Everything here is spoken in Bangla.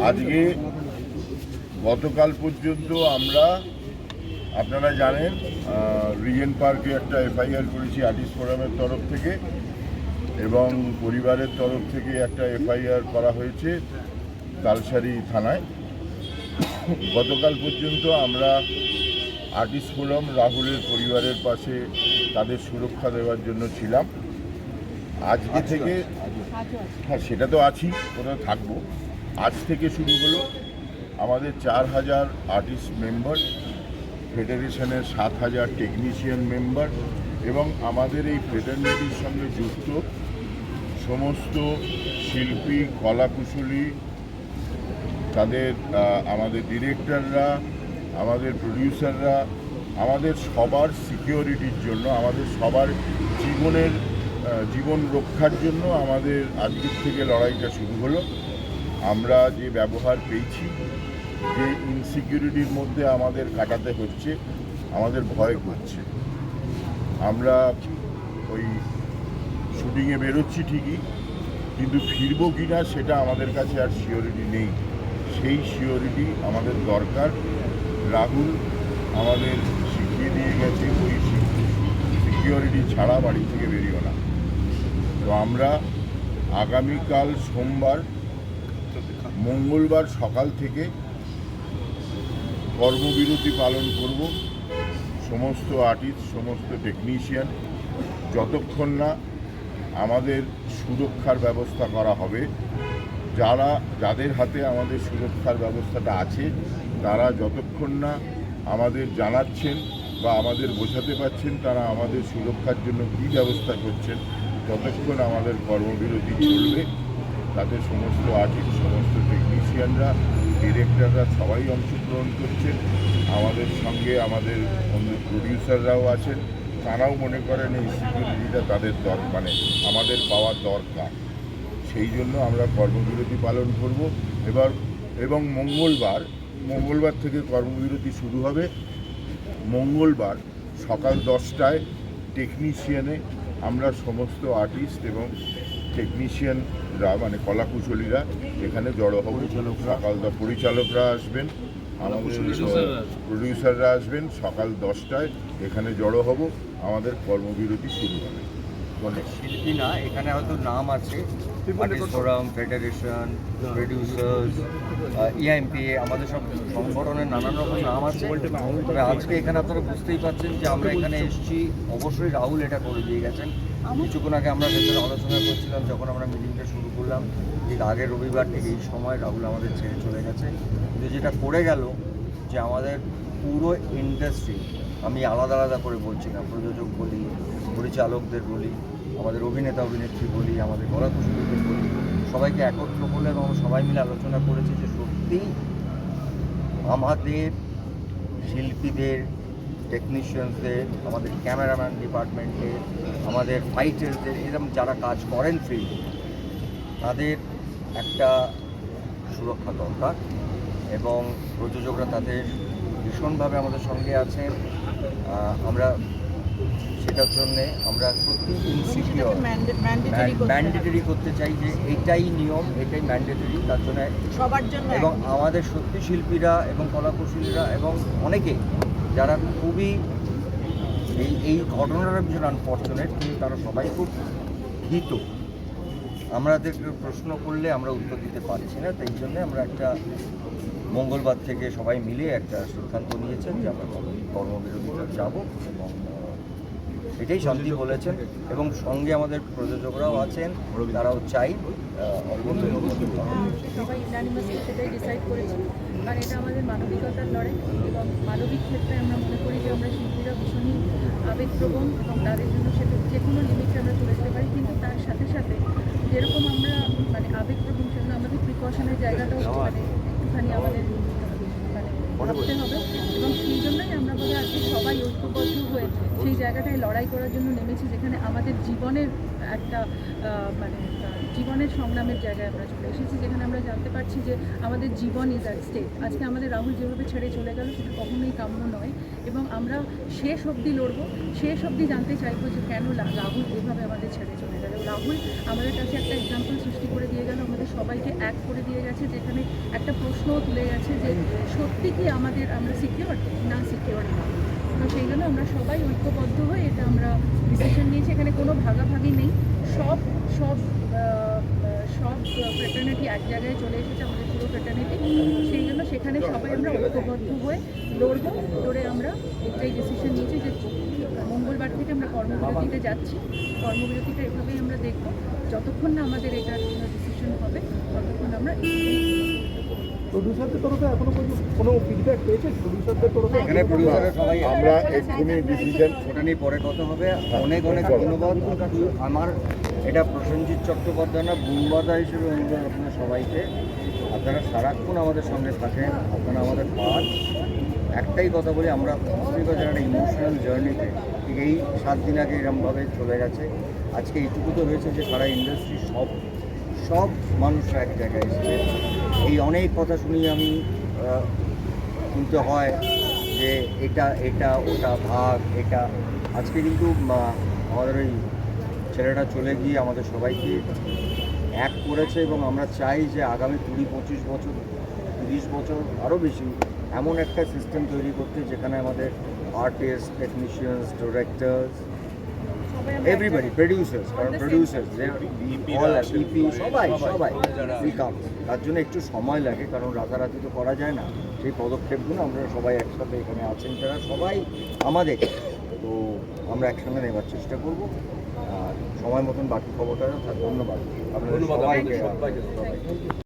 আজকে গতকাল পর্যন্ত আমরা, আপনারা জানেন, রিজেন্ট পার্কে একটা এফআইআর করেছি আর্টিস্ট ফোরামের তরফ থেকে, এবং পরিবারের তরফ থেকে একটা এফআইআর করা হয়েছে তালসারি থানায়। গতকাল পর্যন্ত আমরা আর্টিস্ট ফোরাম রাহুলের পরিবারের পাশে তাদের সুরক্ষা দেওয়ার জন্য ছিলাম। আজকে থেকে, হ্যাঁ সেটা তো আছি, কোথাও থাকবো। আজ থেকে শুরু হলো আমাদের 4000 আর্টিস্ট মেম্বার, ফেডারেশনের 7000 টেকনিশিয়ান মেম্বার, এবং আমাদের এই ফেডারেশনের সঙ্গে যুক্ত সমস্ত শিল্পী, কলাকুশলী, তাদের আমাদের ডিরেক্টররা, আমাদের প্রডিউসাররা, আমাদের সবার সিকিউরিটির জন্য, আমাদের সবার জীবন রক্ষার জন্য আমাদের আজকের থেকে লড়াইটা শুরু হলো। আমরা যে ব্যবহার পেয়েছি, যে ইনসিকিউরিটির মধ্যে আমাদের কাটাতে হচ্ছে, আমাদের ভয় করছে। আমরা ওই শুটিংয়ে বেরোচ্ছি ঠিকই, কিন্তু ফিরবো কি না সেটা আমাদের কাছে আর সিওরিটি নেই। সেই সিওরিটি আমাদের দরকার। রাহুল আমাদের শিখিয়ে দিয়ে গেছে, ওই সিকিউরিটি ছাড়া বাড়ি থেকে বেরিও না। তো আমরা আগামীকাল সোমবার, মঙ্গলবার সকাল থেকে কর্মবিরতি পালন করব। সমস্ত আর্টিস্ট, সমস্ত টেকনিশিয়ান, যতক্ষণ না আমাদের সুরক্ষার ব্যবস্থা করা হবে, যাদের হাতে আমাদের সুরক্ষার ব্যবস্থাটা আছে, তারা যতক্ষণ না আমাদের জানাচ্ছেন বা আমাদের বোঝাতে পারছেন তারা আমাদের সুরক্ষার জন্য কী ব্যবস্থা করছেন, ততক্ষণ আমাদের কর্মবিরতি চলবে। তাতে সমস্ত আর্টিস্ট, সমস্ত টেকনিশিয়ানরা, ডিরেক্টররা সবাই অংশগ্রহণ করছেন। আমাদের সঙ্গে আমাদের প্রডিউসাররাও আছেন। তারাও মনে করেন এই সিকিউরিটিটা তাদের আমাদের পাওয়ার দরকার। সেই জন্য আমরা কর্মবিরতি পালন করব এবং মঙ্গলবার থেকে কর্মবিরতি শুরু হবে। মঙ্গলবার সকাল 10টায় টেকনিশিয়ানে আমরা সমস্ত আর্টিস্ট এবং টেকনিশিয়ানরা, কলাকুশলীরা এখানে জড়ো হব। সকাল পরিচালকরা আসবেন, আমাদের প্রডিউসাররা আসবেন। সকাল 10টায় এখানে জড়ো হব, আমাদের কর্মবিরতি শুরু হবে। শিল্পী না, এখানে হয়তো নাম আছে, আর্টিস্ট ফোরাম, ফেডারেশন, প্রডিউসার্স, ইআইএমপিএ, আমাদের সব সংগঠনের নানান রকম নাম আছে। তবে আজকে এখানে আপনারা বুঝতেই পারছেন যে আমরা এখানে এসেছি, অবশ্যই রাহুল এটা করে দিয়ে গেছেন। কিছুক্ষণ আগে আমরা ভেতরে আলোচনা করছিলাম, যখন আমরা মিটিংটা শুরু করলাম, ঠিক আগের রবিবার থেকে এই সময় রাহুল আমাদের ছেড়ে চলে গেছে। কিন্তু যেটা করে গেল, যে আমাদের পুরো ইন্ডাস্ট্রি, আমি আলাদা আলাদা করে বলছি না, প্রযোজক বলি, পরিচালকদের বলি, আমাদের অভিনেতা অভিনেত্রী বলি, আমাদের কলাকুশলীদের বলি, সবাইকে একত্র করলে এবং সবাই মিলে আলোচনা করেছি যে সত্যিই আমাদের শিল্পীদের, টেকনিশিয়ানসদের, আমাদের ক্যামেরাম্যান ডিপার্টমেন্টের, আমাদের ফাইটার্সদের, এরকম যারা কাজ করেন ফিল্ডে, তাদের একটা সুরক্ষা দরকার। এবং প্রযোজকরা তাদের ভীষণভাবে আমাদের সঙ্গে আছেন। আমরা সেটার জন্যে আমরা সত্যি ইনসিকিউর, ম্যান্ডেটরি করতে চাই যে এইটাই নিয়ম, এটাই ম্যান্ডেটরি তার জন্য সবার জন্য। এবং আমাদের সত্যি শিল্পীরা এবং কলাকুশলীরা এবং অনেকে যারা খুবই এই ঘটনাটা ভীষণ আনফর্চুনেট, কিন্তু তারা সবাই খুব ভীত। আমাদেরকে প্রশ্ন করলে আমরা উত্তর দিতে পারছি না, তাই জন্যে আমরা একটা মঙ্গলবার থেকে সবাই মিলে একটা সিদ্ধান্ত নিয়েছেন যে আমরা কর্মবিরতিতে যাব, এবং এটাই শান্তি বলেছেন। এবং সঙ্গে আমাদের প্রযোজকরাও আছেন, তারাও চাই সবাই ইউনানিমাসলি সেটাই ডিসাইড করেছি। কারণ এটা আমাদের মানবিকতার লড়াই, এবং মানবিক ক্ষেত্রে আমরা মনে করি যে আমরা শিল্পীরা ভীষণই আবেগপ্রবণ, এবং তাদের জন্য সেটা যে কোনো লিমিটে আমরা তুলে দিতে পারি। কিন্তু তার সাথে সাথে যেরকম আমরা আবেগপ্রবণ, সেজন্য আমাদের প্রিকশনের জায়গাটাও একটুখানি আমাদের ভাবতে হবে। এবং সেই জন্যই আমরা বলে আজকে সবাই ঐক্যবদ্ধ হয়ে সেই জায়গাটায় লড়াই করার জন্য নেমেছি, যেখানে আমাদের জীবনের একটা জীবনের সংগ্রামের জায়গায় আমরা চলে এসেছি, যেখানে আমরা জানতে পারছি যে আমাদের জীবন ইজ অ্যাট স্টেক। আজকে আমাদের রাহুল যেভাবে ছেড়ে চলে গেল সেটা কখনোই কাম্য নয়, এবং আমরা শেষ অবধি লড়বো, শেষ অবধি জানতে চাইবো যে কেন রাহুল এভাবে আমাদের ছেড়ে চলে গেল। রাহুল আমাদের কাছে একটা এক্সাম্পল সৃষ্টি করে দিয়ে গেল, আমাদের সবাইকে এক করে দিয়ে গেছে, যেখানে একটা প্রশ্নও তুলে গেছে যে সত্যি কি আমরা সিকিউর না সিকিউর না। তো সেই জন্য আমরা সবাই ঐক্যবদ্ধ হয়ে এটা আমরা ডিসিশন নিয়েছি। এখানে কোনো ভাগাভাগি নেই, সব সব সব ফ্রেটার্নিটি এক জায়গায় চলে এসেছে, আমাদের পুরো ফ্রেটার্নিটি। সেই জন্য সেখানে সবাই আমরা ঐক্যবদ্ধ হয়ে লড়বো, লড়ে আমরা এটাই ডিসিশন নিয়েছি যে মঙ্গলবার থেকে আমরা কর্মবিরতিতে যাচ্ছি। কর্মবিরতিটা এভাবেই আমরা দেখবো, যতক্ষণ না আমাদের এটার কোনো ডিসিশন হবে ততক্ষণ আমরা প্রডিউসারদের তরফে এখনো পর্যন্ত কোনো ফিডব্যাক পেয়েছে? প্রডিউসারদের তরফে এখানে প্রডিউসাররা সবাই আমরা এক্ষুনি ডিসিশন ওটা নিয়ে পরে কথা হবে। অনেক অনেক ধন্যবাদ। আমার এটা প্রসেনজিৎ চট্টোপাধ্যায় না, বুমবাদা হিসেবে অনুরোধ আপনার সবাইকে, আপনারা সারাক্ষণ আমাদের সঙ্গে থাকেন, আপনারা আমাদের পান। একটাই কথা বলি, আমরা পুস্তিকার একটা ইমোশনাল জার্নিতে ঠিক এই 7 দিন আগে এরমভাবে চলে গেছে। আজকে এইটুকু তো হয়েছে যে সারা ইন্ডাস্ট্রি সব মানুষরা এক জায়গায় এসেছে। এই অনেক কথা শুনি আমি, শুনতে হয় যে এটা ওটা ভাগ এটা। আজকে কিন্তু আমাদের ওই ছেলেটা চলে গিয়ে আমাদের সবাইকে এক করেছে, এবং আমরা চাই যে আগামী 20-25 বছর 30 বছর আরও বেশি এমন একটা সিস্টেম তৈরি করতে, যেখানে আমাদের artist, technicians, directors, everybody, producers, কারণ প্রডিউসার্স ইপি সবাই কাম। তার জন্য একটু সময় লাগে, কারণ রাতারাতি তো করা যায় না। সেই পদক্ষেপগুলো আমরা সবাই একসাথে এখানে আছেন যারা সবাই আমাদের, তো আমরা একসঙ্গে নেবার চেষ্টা করব। আর সময় মতন বাকি খবরটা ধন্যবাদ আপনাদের সবাইকে।